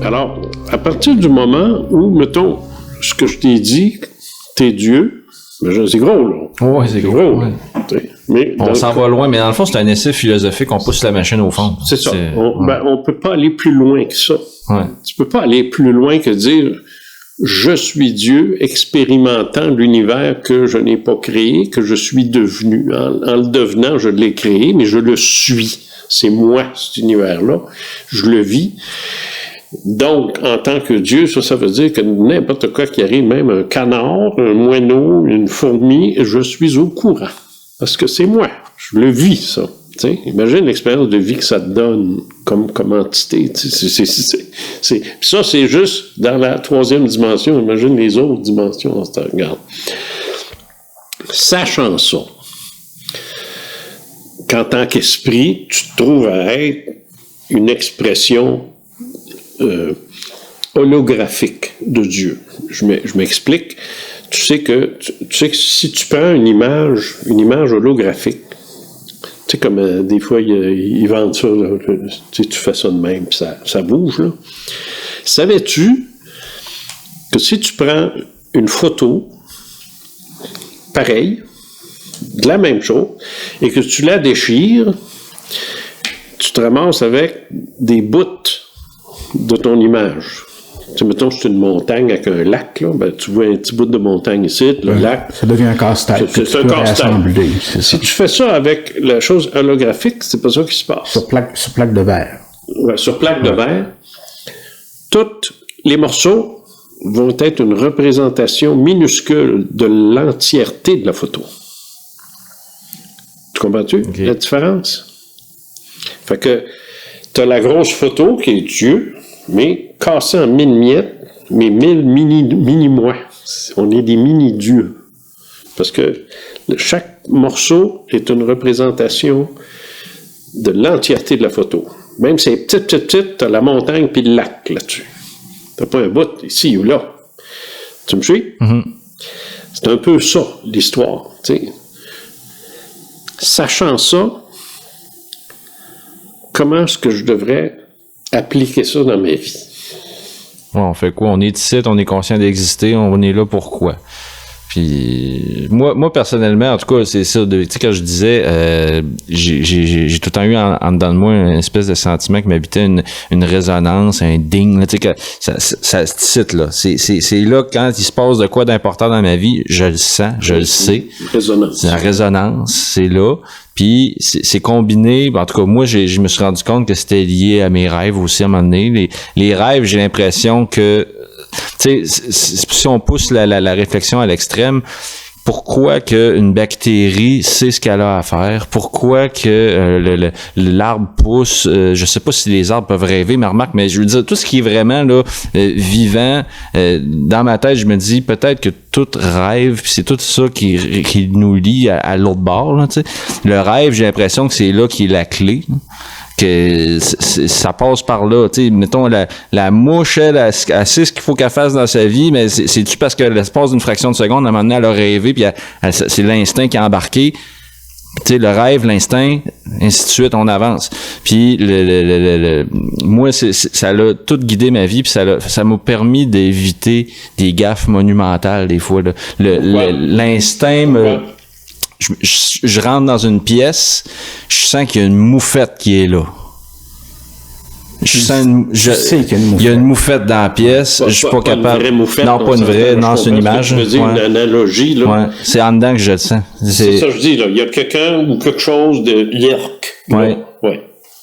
Alors, à partir du moment où, mettons, ce que je t'ai dit, t'es Dieu, ben, c'est gros, là. Oui, c'est gros. Ouais. Mais on s'en va loin, mais dans le fond, c'est un essai philosophique, on pousse la machine au fond. C'est ça. On peut pas aller plus loin que ça. Ouais. Tu peux pas aller plus loin que dire je suis Dieu expérimentant l'univers que je n'ai pas créé, que je suis devenu. En le devenant, je l'ai créé, mais je le suis. C'est moi, cet univers-là. Je le vis. Donc, en tant que Dieu, ça veut dire que n'importe quoi qui arrive, même un canard, un moineau, une fourmi, je suis au courant. Parce que c'est moi. Je le vis, ça. T'sais, imagine l'expérience de vie que ça te donne comme entité. Ça, c'est juste dans la 3e dimension. Imagine les autres dimensions dans cette regarde. Sachant ça, qu'en tant qu'esprit, tu te trouves à être une expression holographique de Dieu. Je m'explique. Tu sais que si tu prends une image holographique, tu sais, comme des fois, ils vendent ça, là, tu fais ça de même, puis ça bouge, là. Savais-tu que si tu prends une photo pareille, de la même chose, et que tu la déchires, tu te ramasses avec des bouts de ton image. Tu sais, mettons, c'est une montagne avec un lac, là, ben, tu vois un petit bout de montagne ici, le lac. Ça devient un casse-tête. C'est un casse-tête. Si tu fais ça avec la chose holographique, c'est pas ça qui se passe. Sur plaque de verre. Ouais, sur plaque de verre, tous les morceaux vont être une représentation minuscule de l'entièreté de la photo. Tu comprends-tu la différence? Fait que tu as la grosse photo qui est Dieu, mais cassée en 1000 miettes, mais 1000 mini-moi. On est des mini-dieux. Parce que chaque morceau est une représentation de l'entièreté de la photo. Même si c'est petite, tu as la montagne puis le lac là-dessus. Tu n'as pas un bout ici ou là. Tu me suis? Mm-hmm. C'est un peu ça, l'histoire. T'sais. Sachant ça, comment est-ce que je devrais appliquer ça dans ma vie? Ouais, on fait quoi? On est ici, on est conscient d'exister, on est là pourquoi? Puis moi personnellement, en tout cas, c'est ça. Tu sais, quand je disais, j'ai tout le temps eu en dedans de moi une espèce de sentiment qui m'habitait une résonance, un ding. Tu sais, que ça se cite là. C'est là quand il se passe de quoi d'important dans ma vie, je le sens, je le sais. Résonance. La résonance, c'est là. Puis c'est combiné, en tout cas moi je me suis rendu compte que c'était lié à mes rêves aussi à un moment donné. Les rêves, j'ai l'impression que, tu sais, si on pousse la réflexion à l'extrême, pourquoi qu'une bactérie sait ce qu'elle a à faire? Pourquoi que l'arbre pousse? Je sais pas si les arbres peuvent rêver, mais remarque, mais je veux dire, tout ce qui est vraiment là vivant, dans ma tête, je me dis peut-être que tout rêve, puis c'est tout ça qui nous lie à l'autre bord. Là, tu sais. Le rêve, j'ai l'impression que c'est là qui est la clé. Que ça passe par là, tu sais, mettons la mouche, elle sait ce qu'il faut qu'elle fasse dans sa vie, mais c'est-tu parce que l'espace d'une fraction de seconde, à un moment donné, elle a rêvé, puis c'est l'instinct qui a embarqué, tu sais, le rêve, l'instinct, ainsi de suite, on avance. Puis moi, ça a tout guidé ma vie, puis ça m'a permis d'éviter des gaffes monumentales des fois. Là. L'instinct me... Je rentre dans une pièce, je sens qu'il y a une moufette qui est là. Je sais qu'il y a une moufette dans la pièce, je suis pas capable. Une vraie moufette, non, pas une vraie, non, c'est une image. Je veux dire, une analogie, là. Ouais. C'est en dedans que je le sens. C'est ça que je dis, là. Il y a quelqu'un ou quelque chose de yerk. Ouais.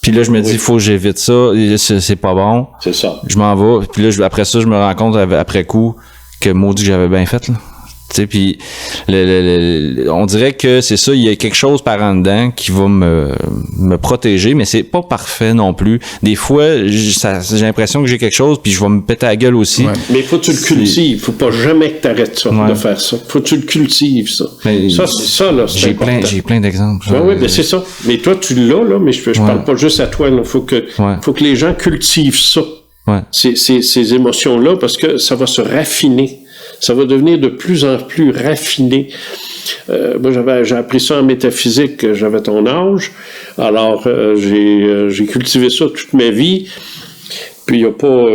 Puis là, je me dis, il faut que j'évite ça, c'est pas bon. C'est ça. Je m'en vais, puis là, après ça, je me rends compte après coup que maudit que j'avais bien fait, là. Tu sais, puis on dirait que c'est ça, il y a quelque chose par en dedans qui va me protéger, mais c'est pas parfait non plus. Des fois, j'ai l'impression que j'ai quelque chose, puis je vais me péter la gueule aussi. Ouais. Mais faut que tu le cultives. Faut pas jamais que tu arrêtes ça, de faire ça. Faut que tu le cultives, ça. Mais ça, c'est ça, là, c'est important. J'ai plein d'exemples. Oui, mais c'est ça. Mais toi, tu l'as, là, mais je parle pas juste à toi, là. Faut que les gens cultivent ça. Ouais. Ces émotions-là, parce que ça va se raffiner. Ça va devenir de plus en plus raffiné. Moi, j'ai appris ça en métaphysique, j'avais ton âge. Alors, j'ai cultivé ça toute ma vie. Puis il y a pas,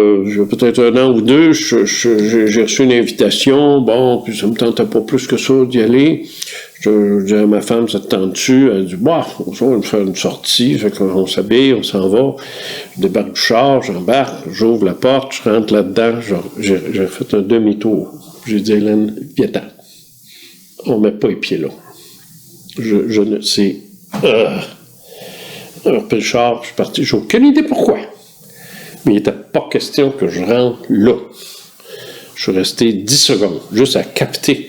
peut-être 1 an ou 2, j'ai reçu une invitation. Bon, puis ça me tentait pas plus que ça d'y aller. Je dis à ma femme, ça te tente-tu? Elle dit, bah, on va faire une sortie. Fait qu'on s'habille, on s'en va. Je débarque du char, j'embarque, j'ouvre la porte, je rentre là-dedans. J'ai fait un demi-tour. J'ai dit, Hélène, viens-t'en. On met pas les pieds là. Je ne sais. Alors, puis le char, je suis parti. J'ai aucune idée pourquoi. Mais il n'était pas question que je rentre là. Je suis resté 10 secondes, juste à capter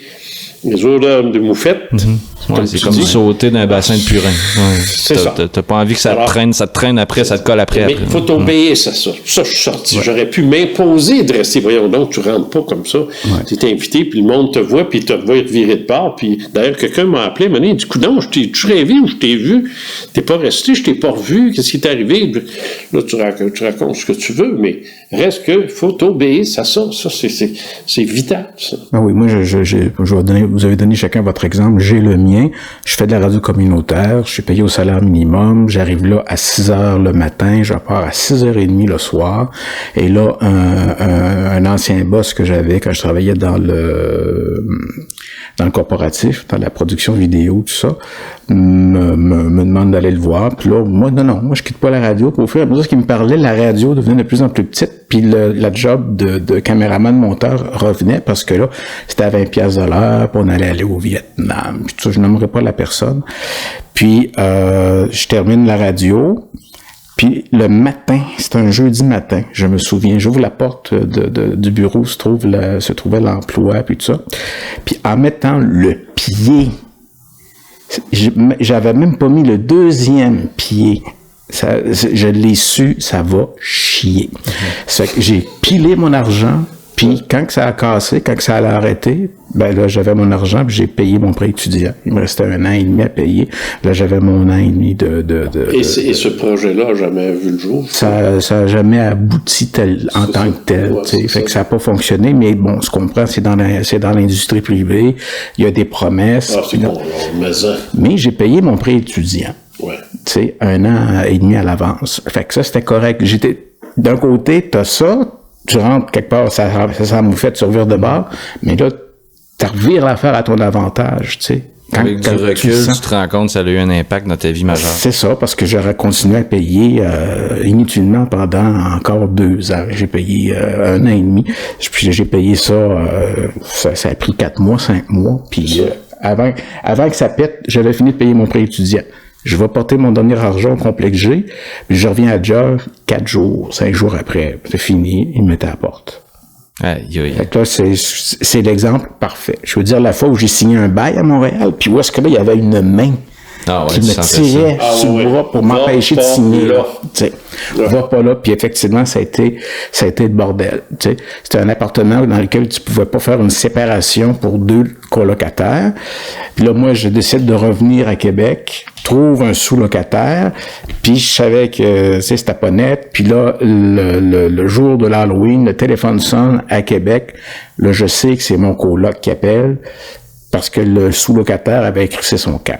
les odeurs de moufette. Ouais, c'est comme sauter dans un bassin de purin. Ouais. C'est ça. T'as pas envie que ça te traîne après, ça te colle après. Mais il faut t'obéir, ça. Ça, je suis sorti. Ouais. J'aurais pu m'imposer de rester. Voyons donc, tu rentres pas comme ça. Ouais. Tu es invité, puis le monde te voit, puis te voit te virer de part. Puis d'ailleurs, quelqu'un m'a appelé, m'a dit, coudonc, tu rêvé ou je t'ai vu? T'es pas resté, je t'ai pas revu. Qu'est-ce qui t'est arrivé? Là, tu racontes ce que tu veux, mais reste que faut t'obéir, ça, c'est vital, ça. Ah oui, moi, je vais vous avez donné chacun votre exemple. J'ai le mien. Je fais de la radio communautaire, je suis payé au salaire minimum, j'arrive là à 6h le matin, je pars à 6h30 le soir, et là, un ancien boss que j'avais quand je travaillais dans le corporatif, dans la production vidéo, tout ça, me demande d'aller le voir, puis là, moi je quitte pas la radio, puis au fur et à mesure qu'il me parlait, la radio devenait de plus en plus petite, puis la job de caméraman monteur revenait, parce que là, c'était à 20$ de l'heure, puis on allait aller au Vietnam, puis tout ça, je n'aimerais pas la personne. Puis, je termine la radio, puis le matin, c'est un jeudi matin, je me souviens, j'ouvre la porte du bureau où se trouvait l'emploi, puis tout ça. Puis en mettant le pied, j'avais même pas mis le 2e pied. Je l'ai su, ça va chier. Ça fait que j'ai pilé mon argent, puis quand que ça a cassé, quand que ça allait arrêter, ben là, j'avais mon argent, puis j'ai payé mon prêt étudiant. Il me restait 1 an et demi à payer. Là, j'avais mon 1 an et demi Et ce projet-là n'a jamais vu le jour? Ça a jamais abouti en tant que tel. Ouais, fait que ça n'a pas fonctionné, mais bon, ce qu'on comprend, c'est dans l'industrie privée. Il y a des promesses. Ah, c'est bon, mais j'ai payé mon prêt étudiant. Ouais. Tu sais, 1 an et demi à l'avance. Fait que ça, c'était correct. D'un côté, t'as ça, tu rentres quelque part, ça m'a fait survivre de bord, mais là, tu revires l'affaire à ton avantage, tu sais. Avec du recul, tu te rends compte que ça a eu un impact dans ta vie majeure. C'est ça, parce que j'aurais continué à payer inutilement pendant encore 2 ans. J'ai payé 1 an et demi, puis j'ai payé ça a pris 4 mois, 5 mois, puis avant que ça pète, j'avais fini de payer mon prêt étudiant. Je vais porter mon dernier argent au complet que j'ai, puis je reviens à job 5 jours après. C'est fini, il me mettait à la porte. Aïe, aïe. Fait que là, c'est l'exemple parfait. Je veux dire, la fois où j'ai signé un bail à Montréal, puis où est-ce que là, il y avait une main qui me tirait sur le bras pour m'empêcher de signer. Va pas là. Puis effectivement, ça a été le bordel. T'sais. C'était un appartement dans lequel tu pouvais pas faire une séparation pour 2 colocataires. Puis là, moi, je décide de revenir à Québec, trouve un sous-locataire, puis je savais que c'était pas net. Puis là, le jour de l'Halloween, le téléphone sonne à Québec. Là, je sais que c'est mon coloc qui appelle parce que le sous-locataire avait écrit son camp.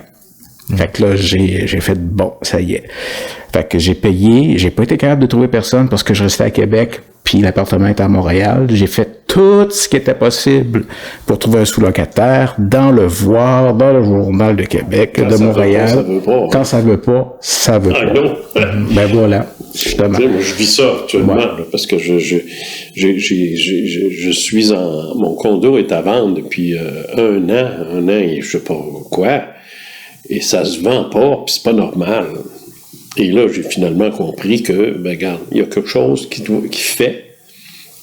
Fait que là, j'ai fait bon, ça y est. Fait que j'ai payé, j'ai pas été capable de trouver personne parce que je restais à Québec, puis l'appartement était à Montréal. J'ai fait tout ce qui était possible pour trouver un sous-locataire dans le Voir, dans le Journal de Québec, de Montréal. Quand ça veut pas, ça veut pas. Non. Ben voilà, justement. Moi, je vis ça actuellement, là, parce que je suis mon condo est à vendre depuis 1 an et je sais pas quoi. Et ça se vend pas, puis c'est pas normal. Et là, j'ai finalement compris que, ben regarde, il y a quelque chose qui fait,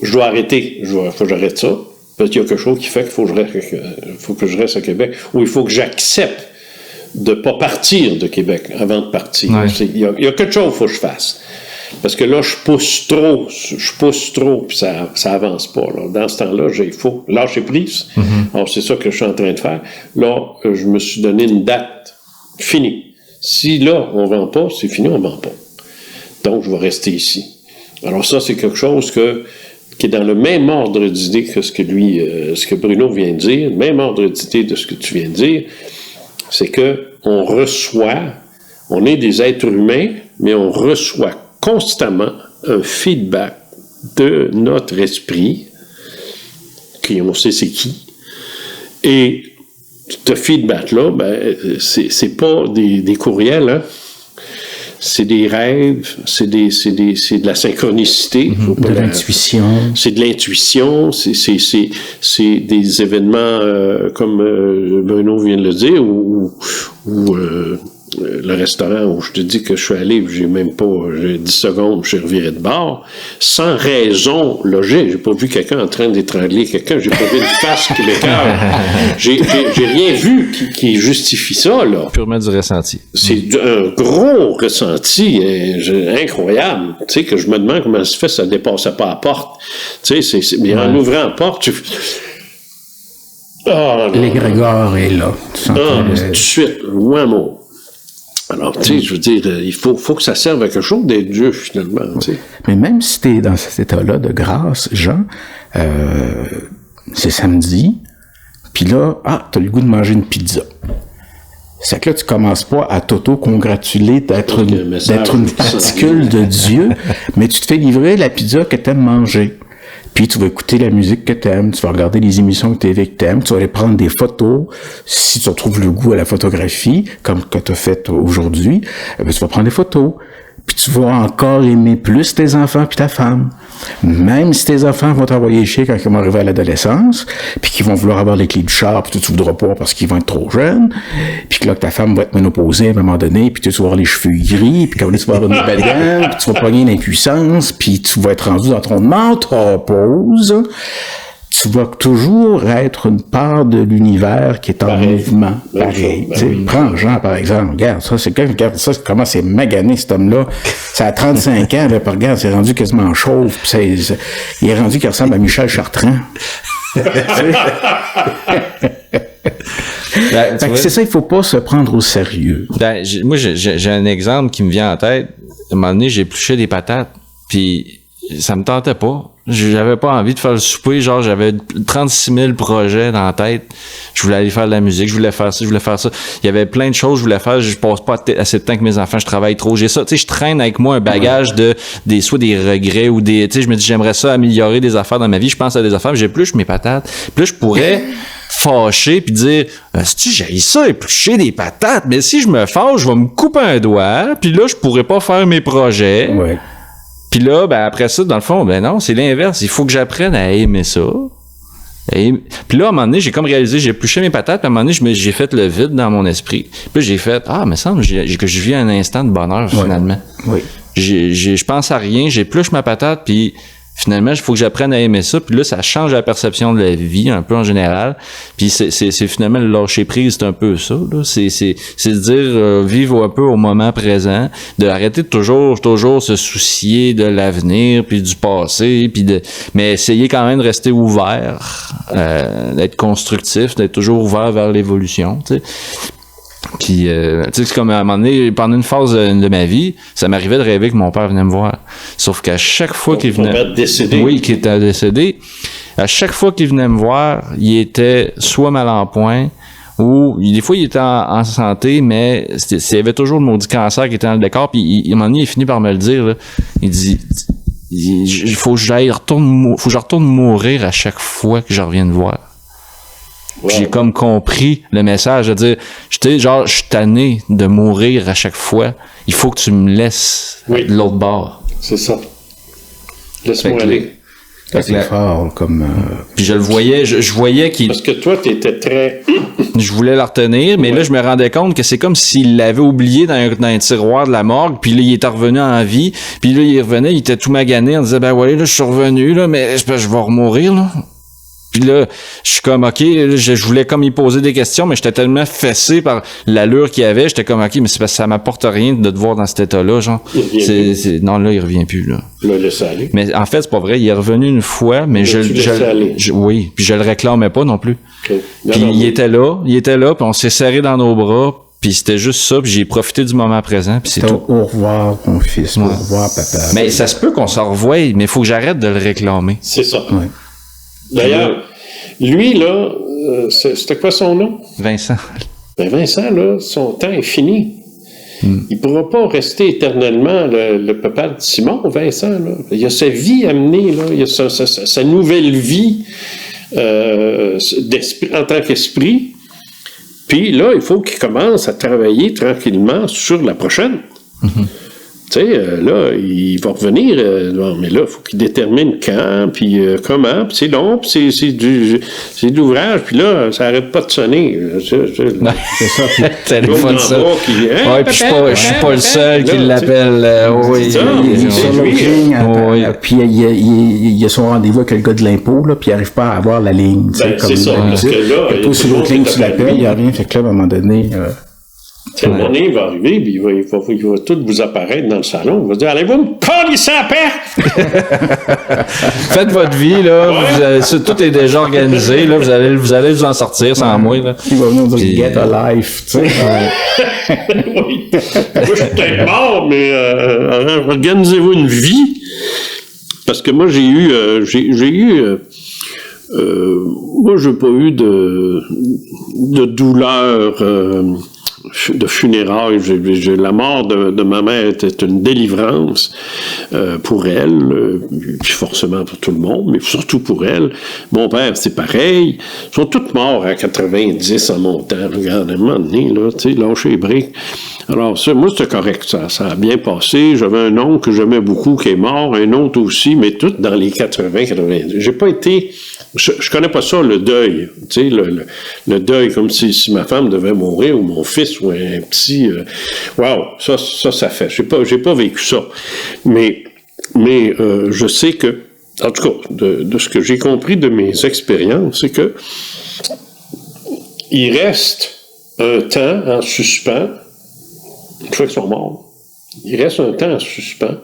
je dois arrêter, faut que j'arrête ça, parce qu'il y a quelque chose qui fait qu'il faut que je reste à Québec, ou il faut que j'accepte de pas partir de Québec avant de partir. Ouais. Il y a quelque chose qu'il faut que je fasse. Parce que là, je pousse trop, puis ça avance pas. Là. Dans ce temps-là, il faut lâcher prise. Mm-hmm. Alors, c'est ça que je suis en train de faire. Là, je me suis donné une date. Fini. Si là, on vend pas, c'est fini, on vend pas. Donc, je vais rester ici. Alors ça, c'est quelque chose qui est dans le même ordre d'idée que ce que Bruno vient de dire, même ordre d'idée de ce que tu viens de dire, c'est que on est des êtres humains, mais on reçoit constamment un feedback de notre esprit, qui on sait c'est qui, et ce feedback-là, ben, c'est pas des courriels, hein? C'est des rêves, c'est de la synchronicité. De l'intuition. C'est de l'intuition, c'est des événements, comme Bruno vient de le dire, où le restaurant où je te dis que je suis allé, j'ai 10 secondes, je suis reviré de bord, sans raison logique. J'ai pas vu quelqu'un en train d'étrangler quelqu'un, j'ai pas vu une face qui m'écarte. J'ai rien vu qui justifie ça, là. Purement du ressenti. C'est un gros ressenti, incroyable. Tu sais, que je me demande comment ça se fait, ça dépassait pas la porte. Tu sais, mais en ouvrant la porte, l'égrégore est là. Tout de suite, loin mot. Alors, tu sais, je veux dire, il faut que ça serve à quelque chose d'être Dieu, finalement, tu sais. Mais même si t'es dans cet état-là de grâce, Jean, c'est samedi, puis là, t'as le goût de manger une pizza. C'est que là, tu commences pas à t'auto-congratuler d'être une particule de Dieu, mais tu te fais livrer la pizza que t'aimes manger. Puis tu vas écouter la musique que t'aimes, tu vas regarder les émissions que t'aimes, tu vas aller prendre des photos. Si tu retrouves le goût à la photographie, comme que tu as fait aujourd'hui, tu vas prendre des photos. Puis tu vas encore aimer plus tes enfants puis ta femme. Même si tes enfants vont t'envoyer chier quand ils vont arriver à l'adolescence, puis qu'ils vont vouloir avoir les clés du char, puis tu voudras pas parce qu'ils vont être trop jeunes, puis que là, que ta femme va être ménopausée à un moment donné, puis tu vas avoir les cheveux gris, puis quand tu vas avoir une nouvelle dent, puis tu vas pogner l'impuissance, puis tu vas être rendu dans ton menopause. Tu vas toujours être une part de l'univers qui est en mouvement. Pareil. Prends Jean, par exemple. Regarde, comment c'est magané, cet homme-là. Ça a 35 ans, là, puis regarde, c'est rendu quasiment chauve, puis il est rendu qu'il ressemble à Michel Chartrand. C'est ça, il faut pas se prendre au sérieux. Moi, j'ai un exemple qui me vient en tête. À un moment donné, j'ai épluché des patates, puis ça me tentait pas. J'avais pas envie de faire le souper, genre j'avais 36 000 projets dans la tête. Je voulais aller faire de la musique, je voulais faire ça, je voulais faire ça. Il y avait plein de choses que je voulais faire, je passe pas assez de temps avec mes enfants, je travaille trop. J'ai ça, tu sais, je traîne avec moi un bagage soit des regrets ou tu sais, je me dis j'aimerais ça améliorer des affaires dans ma vie, je pense à des affaires, mais j'épluche mes patates. Puis là, je pourrais fâcher puis dire si j'ai ça éplucher des patates, mais si je me fâche, je vais me couper un doigt, puis là je pourrais pas faire mes projets. Ouais. Puis là, ben après ça, dans le fond, ben non, c'est l'inverse. Il faut que j'apprenne à aimer ça. Puis là, à un moment donné, j'ai comme réalisé, j'ai épluché mes patates, puis à un moment donné, j'ai fait le vide dans mon esprit. Puis j'ai fait, me semble que je vis un instant de bonheur, finalement. Oui. Je pense à rien, j'épluche ma patate, puis finalement, il faut que j'apprenne à aimer ça. Puis là, ça change la perception de la vie, un peu en général. Puis c'est finalement le lâcher prise, c'est un peu ça. Là. C'est de dire vivre un peu au moment présent, de arrêter de toujours se soucier de l'avenir, puis du passé, mais essayer quand même de rester ouvert, d'être constructif, d'être toujours ouvert vers l'évolution. Tu sais. Puis, tu sais, c'est comme à un moment donné, pendant une phase de ma vie, ça m'arrivait de rêver que mon père venait me voir. Sauf qu'à chaque fois qu'il venait... Ton père décédé. Oui, qu'il était décédé. À chaque fois qu'il venait me voir, il était soit mal en point, ou des fois il était en santé, mais il y avait toujours le maudit cancer qui était dans le décor. Puis, à un moment donné, il finit par me le dire. Là. Il dit... Il faut que je retourne mourir à chaque fois que je reviens te voir. Wow. J'ai comme compris le message de dire, je suis tanné de mourir à chaque fois. Il faut que tu me laisses de l'autre bord. C'est ça. Laisse-moi aller. C'est fort comme. Puis je le voyais, je voyais qu'il. Parce que toi, t'étais très. Je voulais le retenir, mais là, je me rendais compte que c'est comme s'il l'avait oublié dans un tiroir de la morgue, puis là, il était revenu en vie, puis là, il revenait, il était tout magané, on disait, ben ouais, là, je suis revenu, là, mais je vais remourir, là. Puis là, je suis comme, OK, je voulais comme y poser des questions, mais j'étais tellement fessé par l'allure qu'il y avait, j'étais comme, OK, mais c'est parce que ça m'apporte rien de te voir dans cet état-là, genre. Non, là, il revient plus, là. Le laisser aller. Mais en fait, c'est pas vrai, il est revenu une fois, mais oui, puis je le réclamais pas non plus. Okay. Puis il était là, puis on s'est serré dans nos bras, puis c'était juste ça, puis j'ai profité du moment présent, puis c'est tout. Au revoir, mon fils, au revoir, papa. Mais ça se peut qu'on s'en revoie, mais il faut que j'arrête de le réclamer. C'est ça. Ouais. D'ailleurs, lui, là, c'était quoi son nom? Vincent. Ben Vincent, là, son temps est fini. Il ne pourra pas rester éternellement le papa de Simon, Vincent. Là. Il a sa vie à mener, là. Il a sa nouvelle vie en tant qu'esprit. Puis là, il faut qu'il commence à travailler tranquillement sur la prochaine. Tu sais, là, il va revenir, mais là, il faut qu'il détermine quand, puis comment, puis c'est long, puis c'est de l'ouvrage, puis là, ça n'arrête pas de sonner. C'est ça. Téléphone ça. Ouais, puis je suis pas le seul qui l'appelle. Oui, puis il a son rendez-vous avec le gars de l'impôt, là, puis il n'arrive pas à avoir la ligne. C'est ça, parce que là, il y a sur l'autre ligne, tu l'appelles, il n'y a rien, fait que là, à un moment donné... Le monnaie va arriver, puis il va tout vous apparaître dans le salon. Il va dire, allez-vous me coller à paix! Faites votre vie, là. Tout est déjà organisé, là. Vous allez vous en sortir sans moi, là. Il va venir dire, get a life, tu sais. Oui. Moi, je suis peut-être mort, mais organisez-vous une vie. Parce que moi, j'ai eu moi, j'ai pas eu de douleur de funérailles. La mort de ma mère était une délivrance pour elle, puis forcément pour tout le monde, mais surtout pour elle. Mon père, c'est pareil. Ils sont tous morts à 90 en montant. Regarde, à un moment donné, là, tu sais, lâcher les briques. Alors, ça, moi, c'était correct, ça a bien passé. J'avais un oncle que j'aimais beaucoup qui est mort, un autre aussi, mais tout dans les 80-90. J'ai pas été... Je connais pas ça, le deuil. Tu sais, le deuil, comme si ma femme devait mourir, ou mon fils, ou un petit... Wow, ça fait. J'ai pas vécu ça. Mais je sais que, en tout cas, de ce que j'ai compris de mes expériences, c'est que il reste un temps en suspens, une fois qu'ils sont morts. Il reste un temps en suspens.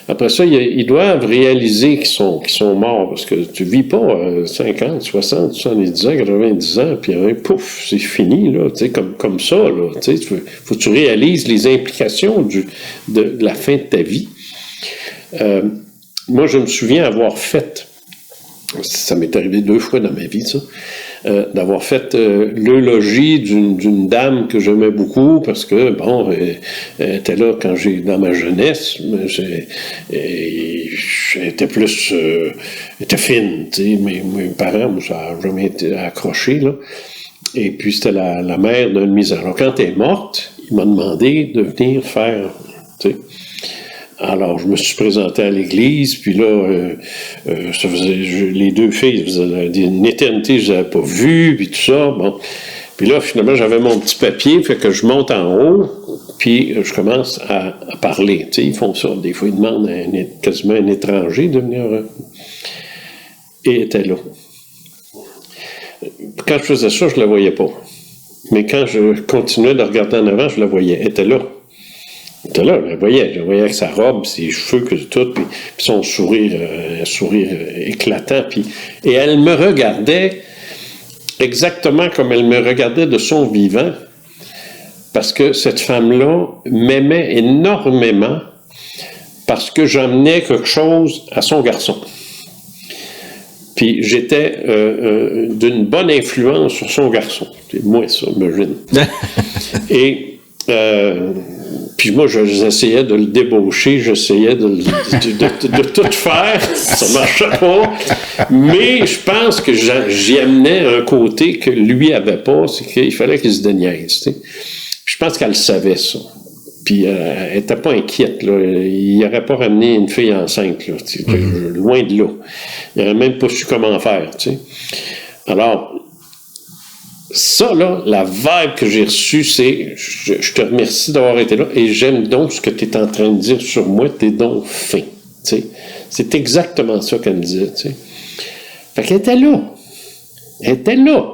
Après ça, ils doivent réaliser qu'ils sont morts, parce que tu vis pas 50, 60, 70 ans, 90 ans, puis pouf, c'est fini, là, tu sais, comme ça, là, tu sais, faut que tu réalises les implications de la fin de ta vie. Moi, je me souviens avoir fait, ça m'est arrivé 2 fois dans ma vie, ça, d'avoir fait l'eulogie d'une dame que j'aimais beaucoup parce que, bon, elle était là quand dans ma jeunesse, elle était plus, elle était fine, tu sais, mes parents, moi, ça n'a jamais été accroché, là. Et puis, c'était la mère d'un de mes amis. Alors, quand elle est morte, il m'a demandé de venir faire, tu sais. Alors, je me suis présenté à l'église, puis là, ça faisait, les 2 filles, ça faisait une éternité, je ne les avais pas vues, puis tout ça, bon. Puis là, finalement, j'avais mon petit papier, fait que je monte en haut, puis je commence à parler. Tu sais, ils font ça. Des fois, ils demandent quasiment un étranger de venir... Et elle était là. Quand je faisais ça, je ne la voyais pas. Mais quand je continuais de regarder en avant, je la voyais. Elle était là. Je la voyais avec sa robe, ses cheveux, tout, puis son sourire éclatant. Et elle me regardait exactement comme elle me regardait de son vivant, parce que cette femme-là m'aimait énormément, parce que j'emmenais quelque chose à son garçon. Puis j'étais d'une bonne influence sur son garçon. C'est moi, ça, imagine. Et... puis moi, j'essayais de le débaucher, j'essayais de tout faire, ça marchait pas, mais je pense que j'y amenais un côté que lui avait pas, c'est qu'il fallait qu'il se déniaise, tu sais. Je pense qu'elle savait ça. Puis elle était pas inquiète, là. Il n'aurait pas ramené une fille enceinte, là, tu sais, loin de là. Il n'aurait même pas su comment faire, tu sais. Alors, ça, là, la vibe que j'ai reçue, c'est je te remercie d'avoir été là et j'aime donc ce que tu es en train de dire sur moi, t'es donc fin. T'sais. C'est exactement ça qu'elle me disait. T'sais. Fait qu'elle était là. Elle était là.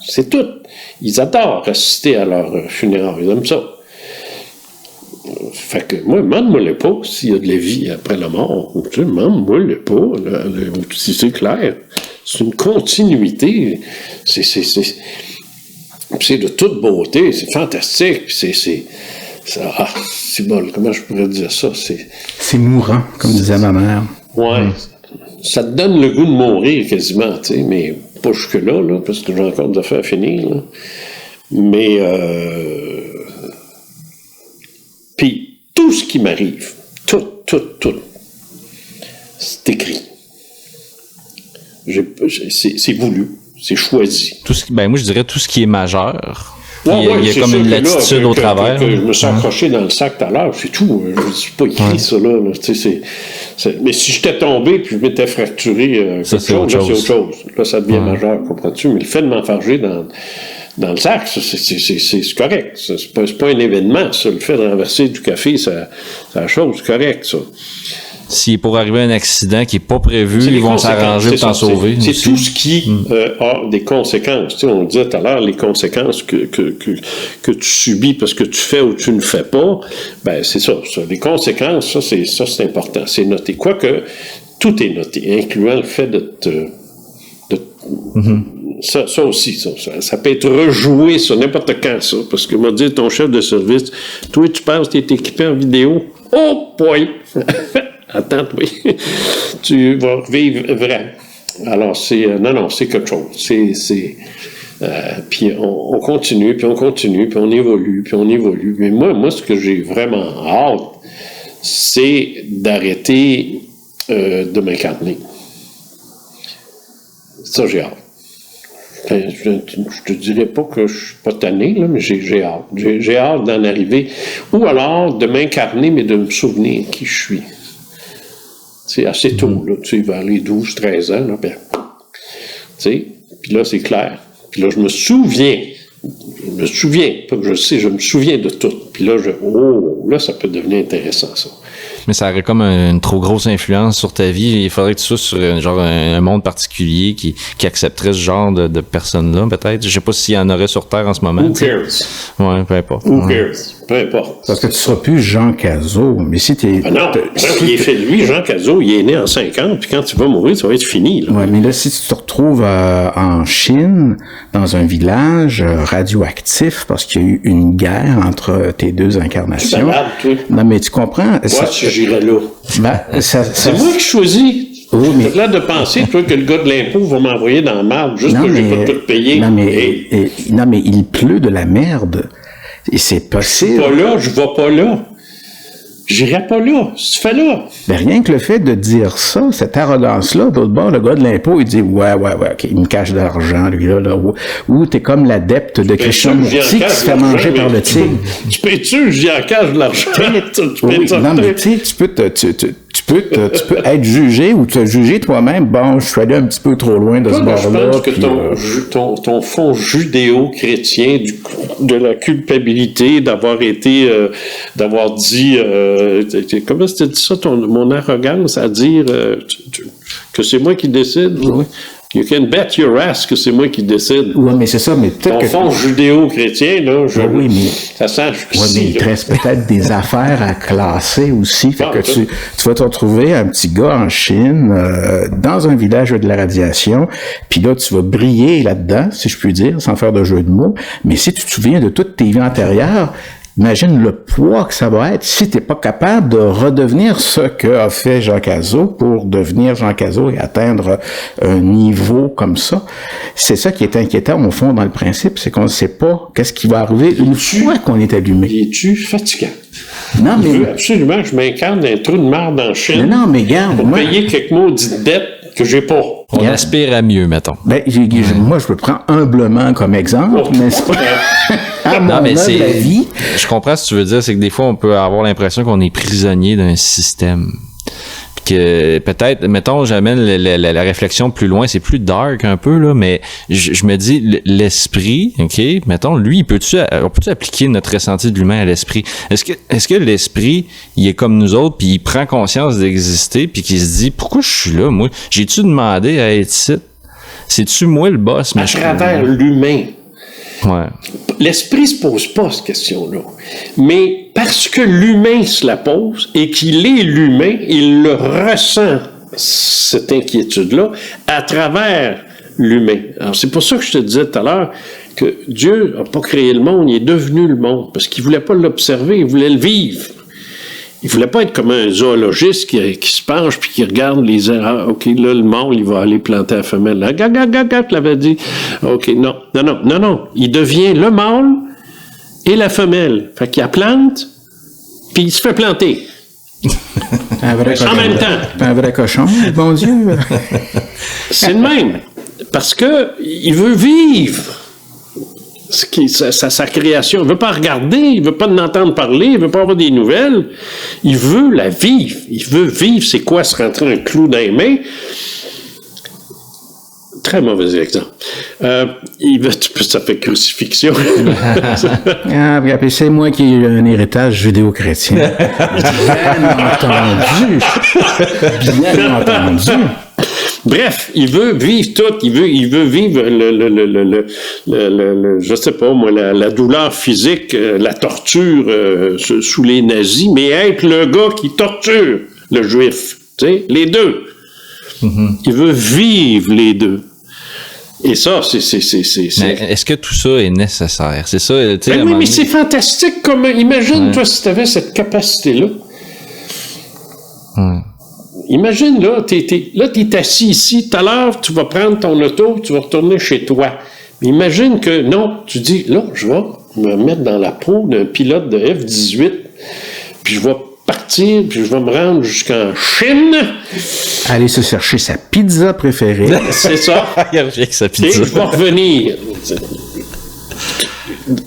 C'est tout. Ils adorent assister à leur funérailles. Ils aiment ça. Fait que moi, demande-moi-le pas s'il y a de la vie après la mort. Demande-moi-le pas. Si c'est clair. C'est une continuité. C'est de toute beauté, c'est fantastique, puis c'est bon, comment je pourrais dire ça? C'est mourant, comme disait ma mère. Ouais, ça te donne le goût de mourir quasiment, tu sais, mais pas jusque-là, là, parce que j'ai encore des affaires à finir, là. Mais tout ce qui m'arrive, tout, c'est écrit. C'est voulu, c'est choisi. Moi, je dirais tout ce qui est majeur. Il y a comme une latitude au travers. Je me suis accroché dans le sac tout à l'heure, c'est tout. Je ne suis pas écrit ça, là. Mais si j'étais tombé puis je m'étais fracturé c'est autre chose. Là, ça devient majeur, comprends-tu? Mais le fait de m'enfarger dans le sac, c'est correct. C'est pas un événement, ça. Le fait de renverser du café, c'est la chose, c'est correct, ça. Si pour arriver à un accident qui n'est pas prévu, ils vont s'arranger pour t'en sauver. C'est tout ce qui a des conséquences. Tu sais, on disait tout à l'heure, les conséquences que tu subis parce que tu fais ou tu ne fais pas, ben c'est ça. Les conséquences, ça c'est important. C'est noté. Quoique, tout est noté, incluant le fait Ça aussi, ça peut être rejoué sur n'importe quand, ça. Parce que m'a dit ton chef de service, toi, tu penses que tu es équipé en vidéo? Oh, boy! Attends, oui. Tu vas vivre vrai. Alors, c'est quelque chose. Puis on continue, puis on continue, puis on évolue. Mais moi, ce que j'ai vraiment hâte, c'est d'arrêter de m'incarner. Ça, j'ai hâte. Je te dirais pas que je suis pas tanné, là, mais j'ai hâte. J'ai hâte d'en arriver. Ou alors de m'incarner, mais de me souvenir qui je suis. C'est assez tôt, là, tu sais, vers les 12, 13 ans, là, ben, tu sais, puis là, c'est clair. Puis là, je me souviens, pas que je sais, je me souviens de tout. Puis là, là, ça peut devenir intéressant, ça. Mais ça aurait comme une trop grosse influence sur ta vie. Il faudrait que tu sois sur un monde particulier qui accepterait ce genre de personnes-là, peut-être. Je sais pas s'il y en aurait sur Terre en ce moment. Who cares? Ouais, peu importe. Who cares? Peu importe. Parce que tu seras plus Jean Cazot, mais si tu es... il est fait de lui, Jean Cazot, il est né en 50, puis quand tu vas mourir, ça va être fini. Oui, mais là, si tu te retrouves en Chine, dans un village radioactif, parce qu'il y a eu une guerre entre tes deux incarnations... Tu malade, toi. Non, mais tu comprends... J'irais là. C'est moi qui choisis. Oui, mais... C'est là de penser, toi, que le gars de l'impôt va m'envoyer dans la merde juste que j'ai pas tout payé. Non, mais il pleut de la merde. Et c'est possible. Je vais pas là. J'irai pas là. Tu fais là. Ben, rien que le fait de dire ça, cette arrogance-là, d'autre bord, le gars de l'impôt, il dit, ouais, OK, il me cache de l'argent, lui, là, ou t'es comme l'adepte de Krishnamurti qui se fait manger par le tigre. Tu payes-tu, j'y en cache de l'argent? Non, mais tu sais, tu peux être jugé ou te juger toi-même. Bon, je suis allé un petit peu trop loin de ce bord-là. Je pense que ton fond judéo-chrétien de la culpabilité d'avoir été, d'avoir dit, comment tu dit ça, mon arrogance à dire que c'est moi qui décide? Oui. You can bet your ass que c'est moi qui décide. Oui, mais c'est ça, mais peut-être que... Ton fond judéo-chrétien, là, oui, mais... ça sent... Oui, mais il te reste peut-être des affaires à classer aussi. Fait que tu vas te retrouver un petit gars en Chine, dans un village de la radiation, puis là, tu vas briller là-dedans, si je puis dire, sans faire de jeu de mots. Mais si tu te souviens de toutes tes vies antérieures, imagine le poids que ça va être si t'es pas capable de redevenir ce qu'a fait Jean Cazot pour devenir Jean Cazot et atteindre un niveau comme ça. C'est ça qui est inquiétant au fond dans le principe, c'est qu'on ne sait pas qu'est-ce qui va arriver une fois qu'on est allumé. Es-tu fatigant? Non, mais... Je veux absolument que je m'incarne dans un trou de marde en Chine. Non, mais garde, pour payer quelques maudites dettes que j'ai pas. On aspire à mieux, mettons. Ben, moi, je le prends humblement comme exemple, mais c'est pas... la vie. Je comprends ce que tu veux dire, c'est que des fois, on peut avoir l'impression qu'on est prisonnier d'un système. Puis que peut-être, mettons, j'amène la réflexion plus loin, c'est plus dark un peu, là, mais je me dis, l'esprit, OK, mettons, lui, on peut-tu appliquer notre ressenti de l'humain à l'esprit? Est-ce que l'esprit, il est comme nous autres, puis il prend conscience d'exister, puis qu'il se dit, pourquoi je suis là, moi? J'ai-tu demandé à être ici? C'est-tu moi le boss? À travers l'humain. Ouais. L'esprit se pose pas cette question-là. Mais parce que l'humain se la pose et qu'il est l'humain, il le ressent, cette inquiétude-là, à travers l'humain. Alors, c'est pour ça que je te disais tout à l'heure que Dieu n'a pas créé le monde, il est devenu le monde. Parce qu'il voulait pas l'observer, il voulait le vivre. Il voulait pas être comme un zoologiste qui se penche puis qui regarde les erreurs. OK, là, le mâle, il va aller planter la femelle. Là, tu l'avais dit. OK, non. Il devient le mâle et la femelle. Fait qu'il la plante, puis il se fait planter. En même temps. Un vrai cochon, bon Dieu. C'est le même. Parce que il veut vivre sa création. Il ne veut pas regarder, il ne veut pas en entendre parler, il ne veut pas avoir des nouvelles. Il veut la vivre. Il veut vivre, c'est quoi se rentrer un clou dans les mains? Très mauvais exemple. Ça fait crucifixion. C'est moi qui ai eu un héritage judéo-chrétien. Bien entendu. Bref, il veut vivre tout. Il veut vivre je sais pas moi, la douleur physique, la torture sous les nazis, mais être le gars qui torture le juif. Tu sais, les deux. Mm-hmm. Il veut vivre les deux. Et ça, c'est... Mais est-ce que tout ça est nécessaire? C'est ça, tu sais... Ben oui, mais c'est fantastique comme... Imagine, toi, si tu avais cette capacité-là. Imagine, là, t'es assis ici, tout à l'heure, tu vas prendre ton auto, tu vas retourner chez toi. Mais imagine que, non, tu dis, là, je vais me mettre dans la peau d'un pilote de F-18, puis je vais partir, puis je vais me rendre jusqu'en Chine. Aller se chercher sa pizza préférée. C'est ça. Avec sa pizza. Et je vais revenir.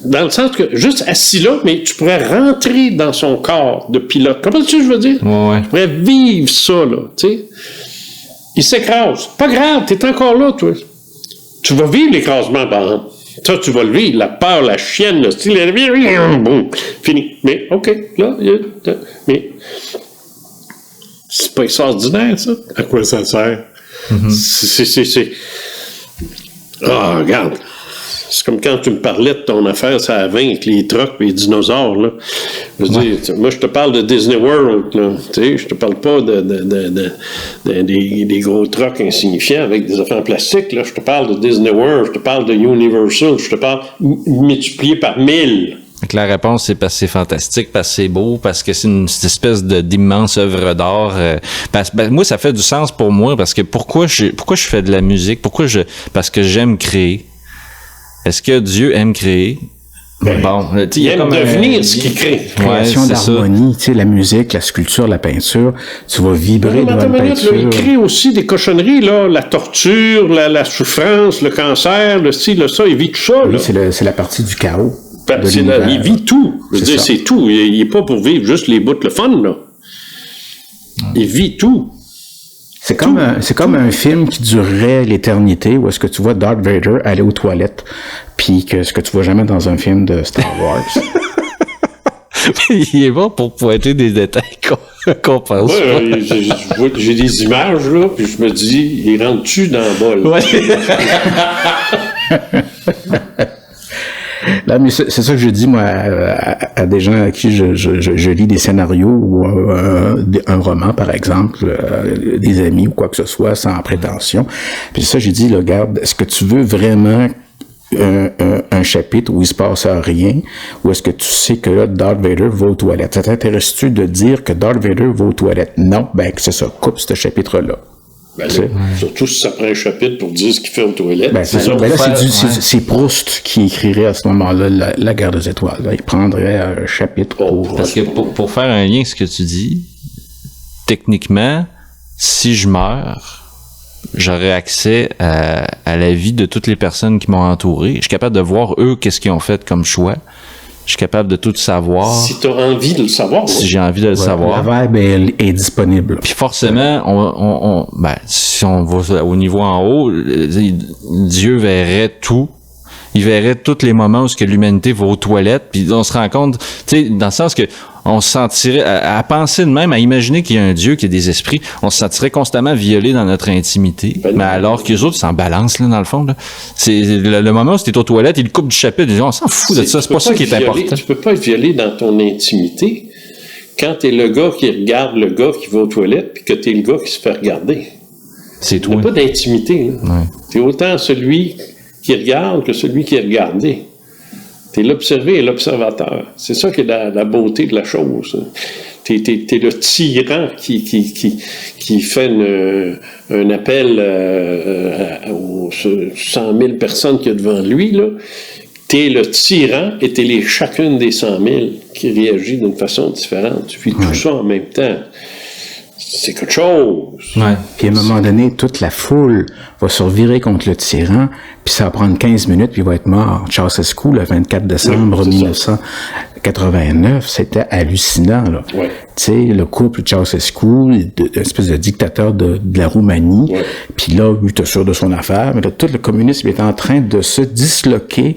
Dans le sens que, juste assis là, mais tu pourrais rentrer dans son corps de pilote. Comprends-tu ce que je veux dire? Ouais. Tu pourrais vivre ça, là, tu sais. Il s'écrase. Pas grave, t'es encore là, toi. Tu vas vivre l'écrasement, par exemple. Ça, tu vas le vivre. La peur, la chienne, le style, boum, fini. Mais, OK, là, mais c'est pas extraordinaire, ça. À quoi ça sert? Mm-hmm. Ah, regarde. C'est comme quand tu me parlais de ton affaire, ça à 20 avec les trucks et les dinosaures, là. Je veux dire, moi, je te parle de Disney World, là. Tu sais, je te parle pas des gros trucks insignifiants avec des affaires en plastique, là. Je te parle de Disney World, je te parle de Universal, je te parle multiplié par 1000. Donc la réponse, c'est parce que c'est fantastique, parce que c'est beau, parce que c'est une espèce d'immense œuvre d'art. Moi, ça fait du sens pour moi, parce que pourquoi je fais de la musique? Parce que j'aime créer. Est-ce que Dieu aime créer? Bon, il aime devenir ce qu'il crée. Création d'harmonie, tu sais, la musique, la sculpture, la peinture, tu vas vibrer dans la peinture. Là, il crée aussi des cochonneries, là, la torture, la souffrance, le cancer, le style, ça, il vit tout ça. Oui, c'est la partie du chaos. Il vit tout. Je veux dire, c'est tout. Il n'est pas pour vivre juste les bouts, le fun, là. Il vit tout. C'est comme un film qui durerait l'éternité, où est-ce que tu vois Darth Vader aller aux toilettes, puis que ce que tu vois jamais dans un film de Star Wars. Il est bon pour pointer des détails qu'on pense pas. J'ai des images, là, puis je me dis, il rentre-tu dans le bol? Ouais. Là, mais c'est ça que je dis, moi, à des gens à qui je lis des scénarios ou un roman, par exemple, des amis ou quoi que ce soit, sans prétention. Puis ça, j'ai dit, là, regarde, est-ce que tu veux vraiment un chapitre où il se passe rien, ou est-ce que tu sais que là, Darth Vader va aux toilettes? Ça t'intéresse-tu de dire que Darth Vader va aux toilettes? Non, ben, que c'est ça, coupe ce chapitre-là. Ben là, surtout si ça prend un chapitre pour dire ce qu'il fait aux toilettes. Ben, c'est ça. Ben là, c'est Proust qui écrirait à ce moment-là la guerre des étoiles. Là. Il prendrait un chapitre Parce que pour faire un lien avec ce que tu dis, techniquement, si je meurs, j'aurais accès à la vie de toutes les personnes qui m'ont entouré. Je suis capable de voir, eux, qu'est-ce qu'ils ont fait comme choix. Je suis capable de tout savoir. Si tu as envie de le savoir. Si j'ai envie de le savoir. La verbe est disponible. Puis forcément, si on va au niveau en haut, Dieu verrait tout. Il verrait tous les moments où l'humanité va aux toilettes. Puis on se rend compte, tu sais, dans le sens que on se sentirait, à penser de même, à imaginer qu'il y a un Dieu, qu'il y a des esprits, on se sentirait constamment violé dans notre intimité. Mais alors que les autres s'en balancent, là, dans le fond, là. C'est le moment où t'es aux toilettes, ils coupent du chapitre, ils disent, on s'en fout de ça, c'est pas ça qui est important. Tu peux pas être violé dans ton intimité quand t'es le gars qui regarde le gars qui va aux toilettes, puis que t'es le gars qui se fait regarder. C'est tout. Il n'y a pas d'intimité, là. Ouais. T'es autant celui qui regarde que celui qui est regardé. T'es l'observé et l'observateur. C'est ça qui est la beauté de la chose. T'es le tyran qui fait un appel aux 100 000 personnes qu'il y a devant lui, là, T'es le tyran et t'es chacune des 100 000 qui réagit d'une façon différente. Tu vis tout ça en même temps. C'est quelque chose. Ouais. Puis à un moment donné, toute la foule va se revirer contre le tyran, puis ça va prendre 15 minutes, puis il va être mort. Ceausescu, le 24 décembre 1989, c'était hallucinant, là. Ouais. Tu sais, le couple Ceausescu, une espèce de dictateur de la Roumanie, puis là, lui, était sûr de son affaire, mais là, tout le communisme est en train de se disloquer.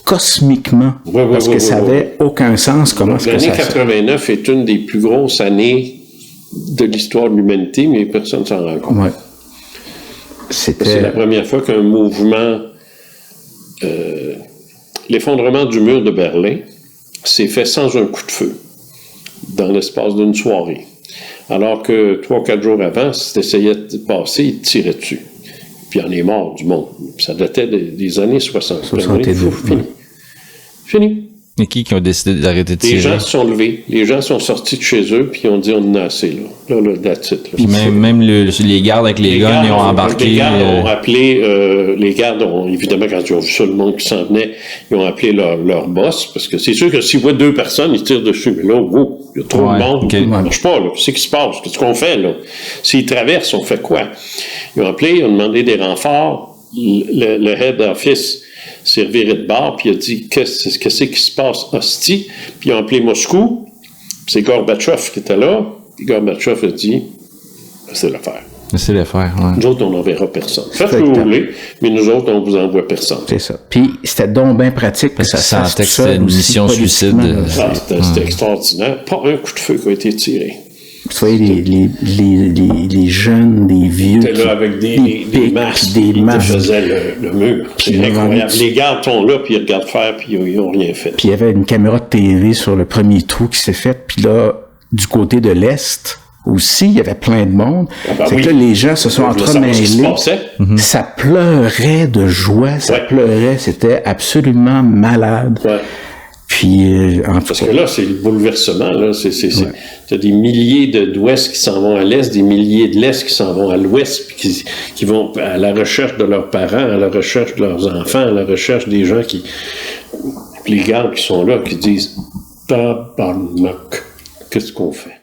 Cosmiquement, parce que ça n'avait aucun sens. Comment est-ce que ça... L'année 89 est une des plus grosses années de l'histoire de l'humanité, mais personne ne s'en rend compte. Ouais. C'est la première fois qu'un mouvement... l'effondrement du mur de Berlin s'est fait sans un coup de feu, dans l'espace d'une soirée. Alors que 3 ou 4 jours avant, si tu essayais de passer, ils te tiraient dessus. Puis il y en est mort du monde. Ça datait des années 60. 62. Fini. Et qui ont décidé d'arrêter de tirer? Les gens se sont levés. Les gens sont sortis de chez eux, puis ils ont dit, on en a assez, là. Là, that's it. Puis même les gardes avec les guns, ils ont embarqué. Les gardes ont appelé, les gardes ont, évidemment, quand ils ont vu ça, le monde qui s'en venait, ils ont appelé leur boss, parce que c'est sûr que s'ils voient 2 personnes, ils tirent dessus. Mais là, il y a trop de monde. Ça marche pas, là. Qu'est-ce qui se passe? Qu'est-ce qu'on fait, là? S'ils traversent, on fait quoi? Ils ont appelé, ils ont demandé des renforts. Le head office s'est reviré de bord, puis il a dit qu'est-ce qui se passe, hostie? Puis ils ont appelé Moscou, puis c'est Gorbatchev qui était là, puis Gorbatchev a dit c'est l'affaire. C'est l'affaire, oui. Nous autres, on n'enverra personne. Faites ce que vous voulez, mais nous autres, on vous envoie personne. C'est ça. Puis c'était donc bien pratique que ça se fasse tout seul. C'était une mission suicide. C'était extraordinaire. Pas un coup de feu qui a été tiré. Vous voyez, les jeunes, les vieux. Ils étaient là avec des masques. Ils faisaient le mur. C'est incroyable. Les gardes sont là, puis ils regardent faire, puis ils n'ont rien fait. Puis il y avait une caméra de TV sur le premier trou qui s'est fait. Puis là, du côté de l'Est, aussi, il y avait plein de monde. C'est que là, les gens se sont entremêlés. Ça pleurait de joie, ça pleurait. C'était absolument malade. Ouais. Puis, parce que là, c'est le bouleversement. Là. T'as des milliers d'Ouest qui s'en vont à l'Est, des milliers de l'Est qui s'en vont à l'Ouest, puis qui vont à la recherche de leurs parents, à la recherche de leurs enfants, à la recherche des gens qui... Les gardes qui sont là, qui disent « Tabarnak, qu'est-ce qu'on fait? »